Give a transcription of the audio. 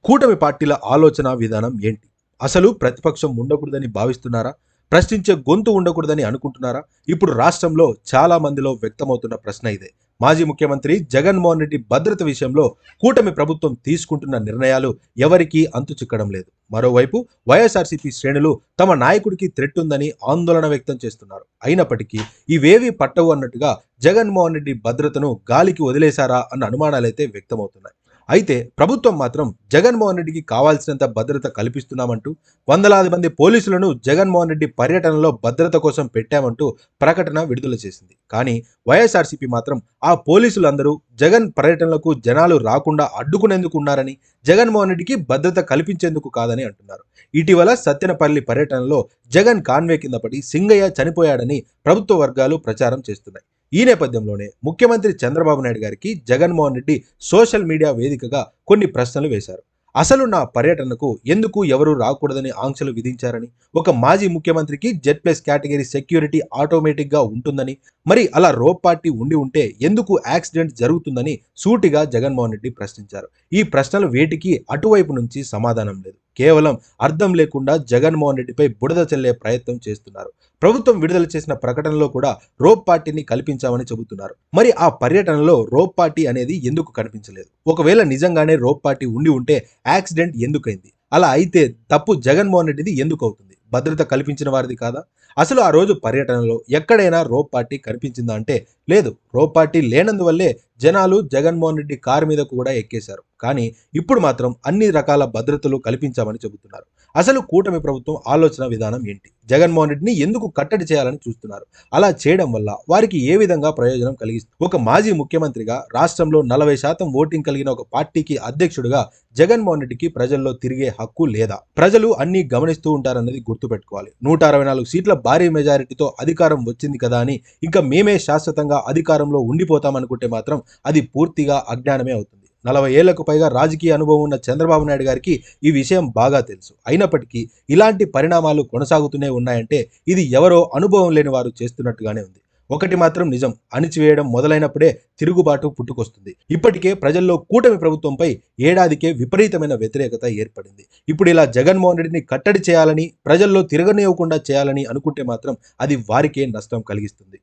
కూటమి పార్టీల ఆలోచన విధానం ఏంటి? అసలు ప్రతిపక్షం ఉండకూడదని భావిస్తున్నారా? ప్రశ్నించే గొంతు ఉండకూడదని అనుకుంటున్నారా? ఇప్పుడు రాష్ట్రంలో చాలా మందిలో వ్యక్తమవుతున్న ప్రశ్న ఇదే. మాజీ ముఖ్యమంత్రి జగన్మోహన్ రెడ్డి భద్రత విషయంలో కూటమి ప్రభుత్వం తీసుకుంటున్న నిర్ణయాలు ఎవరికీ అంతు చిక్కడం లేదు. మరోవైపు వైఎస్ఆర్సీపీ శ్రేణులు తమ నాయకుడికి థ్రెట్ ఉందని ఆందోళన వ్యక్తం చేస్తున్నారు. అయినప్పటికీ ఇవేవీ పట్టవు అన్నట్టుగా జగన్మోహన్ రెడ్డి భద్రతను గాలికి వదిలేశారా అన్న అనుమానాలైతే వ్యక్తమవుతున్నాయి. అయితే ప్రభుత్వం మాత్రం జగన్మోహన్ రెడ్డికి కావాల్సినంత భద్రత కల్పిస్తున్నామంటూ వందలాది మంది పోలీసులను జగన్మోహన్ రెడ్డి పర్యటనలో భద్రత కోసం పెట్టామంటూ ప్రకటన విడుదల చేసింది. కానీ వైఎస్ఆర్సీపీ మాత్రం ఆ పోలీసులందరూ జగన్ పర్యటనలకు జనాలు రాకుండా అడ్డుకునేందుకు ఉన్నారని, జగన్మోహన్ రెడ్డికి భద్రత కల్పించేందుకు కాదని అంటున్నారు. ఇటీవల సత్తెనపల్లి పర్యటనలో జగన్ కాన్వే కింద పడి సింగయ్య చనిపోయాడని ప్రభుత్వ వర్గాలు ప్రచారం చేస్తున్నాయి. ఈ నేపథ్యంలోనే ముఖ్యమంత్రి చంద్రబాబు నాయుడు గారికి జగన్మోహన్ రెడ్డి సోషల్ మీడియా వేదికగా కొన్ని ప్రశ్నలు వేశారు. అసలు నా పర్యటనకు ఎందుకు ఎవరూ రాకూడదని ఆంక్షలు విధించారని, ఒక మాజీ ముఖ్యమంత్రికి Z+ కేటగిరీ సెక్యూరిటీ ఆటోమేటిక్గా ఉంటుందని, మరి అలా రోప్ పార్టీ ఉండి ఉంటే ఎందుకు యాక్సిడెంట్ జరుగుతుందని సూటిగా జగన్మోహన్ రెడ్డి ప్రశ్నించారు. ఈ ప్రశ్నలు వేటికి అటువైపు నుంచి సమాధానం లేదు. కేవలం అర్థం లేకుండా జగన్మోహన్ రెడ్డిపై బురద చల్లే ప్రయత్నం చేస్తున్నారు. ప్రభుత్వం విడుదల చేసిన ప్రకటనలో కూడా రోప్ పార్టీని కల్పించామని చెబుతున్నారు. మరి ఆ పర్యటనలో రోప్ పార్టీ అనేది ఎందుకు కనిపించలేదు? ఒకవేళ నిజంగానే రోప్ పార్టీ ఉండి ఉంటే యాక్సిడెంట్ ఎందుకైంది? అలా అయితే తప్పు జగన్మోహన్ రెడ్డిది ఎందుకు అవుతుంది? భద్రత కల్పించిన వారిది కాదా? అసలు ఆ రోజు పర్యటనలో ఎక్కడైనా రోప్ పార్టీ కనిపించిందా అంటే లేదు. రోప్ పార్టీ లేనందువల్లే జనాలు జగన్మోహన్ రెడ్డి కారు మీద కూడా ఎక్కేశారు. కానీ ఇప్పుడు మాత్రం అన్ని రకాల భద్రతలు కల్పించామని చెబుతున్నారు. అసలు కూటమి ప్రభుత్వం ఆలోచన విధానం ఏంటి? జగన్మోహన్ రెడ్డిని ఎందుకు కట్టడి చేయాలని చూస్తున్నారు? అలా చేయడం వల్ల వారికి ఏ విధంగా ప్రయోజనం కలిగిస్తుంది? ఒక మాజీ ముఖ్యమంత్రిగా రాష్ట్రంలో 40% ఓటింగ్ కలిగిన ఒక పార్టీకి అధ్యక్షుడిగా జగన్మోహన్ రెడ్డికి ప్రజల్లో తిరిగే హక్కు లేదా? ప్రజలు అన్ని గమనిస్తూ ఉంటారన్నది గుర్తుపెట్టుకోవాలి. 164 సీట్ల భారీ మెజారిటీతో అధికారం వచ్చింది కదా అని ఇంకా మేమే శాశ్వతంగా అధికారంలో ఉండిపోతామనుకుంటే మాత్రం అది పూర్తిగా అజ్ఞానమే అవుతుంది. 40 ఏళ్లకు పైగా రాజకీయ అనుభవం ఉన్న చంద్రబాబు నాయుడు గారికి ఈ విషయం బాగా తెలుసు. అయినప్పటికీ ఇలాంటి పరిణామాలు కొనసాగుతూనే ఉన్నాయంటే ఇది ఎవరో అనుభవం లేని వారు చేస్తున్నట్టుగానే ఉంది. ఒకటి మాత్రం నిజం, అణిచివేయడం మొదలైనప్పుడే తిరుగుబాటు పుట్టుకొస్తుంది. ఇప్పటికే ప్రజల్లో కూటమి ప్రభుత్వంపై ఏడాదికే విపరీతమైన వ్యతిరేకత ఏర్పడింది. ఇప్పుడు ఇలా జగన్మోహన్ రెడ్డిని కట్టడి చేయాలని, ప్రజల్లో తిరగనివ్వకుండా చేయాలని అనుకుంటే మాత్రం అది వారికే నష్టం కలిగిస్తుంది.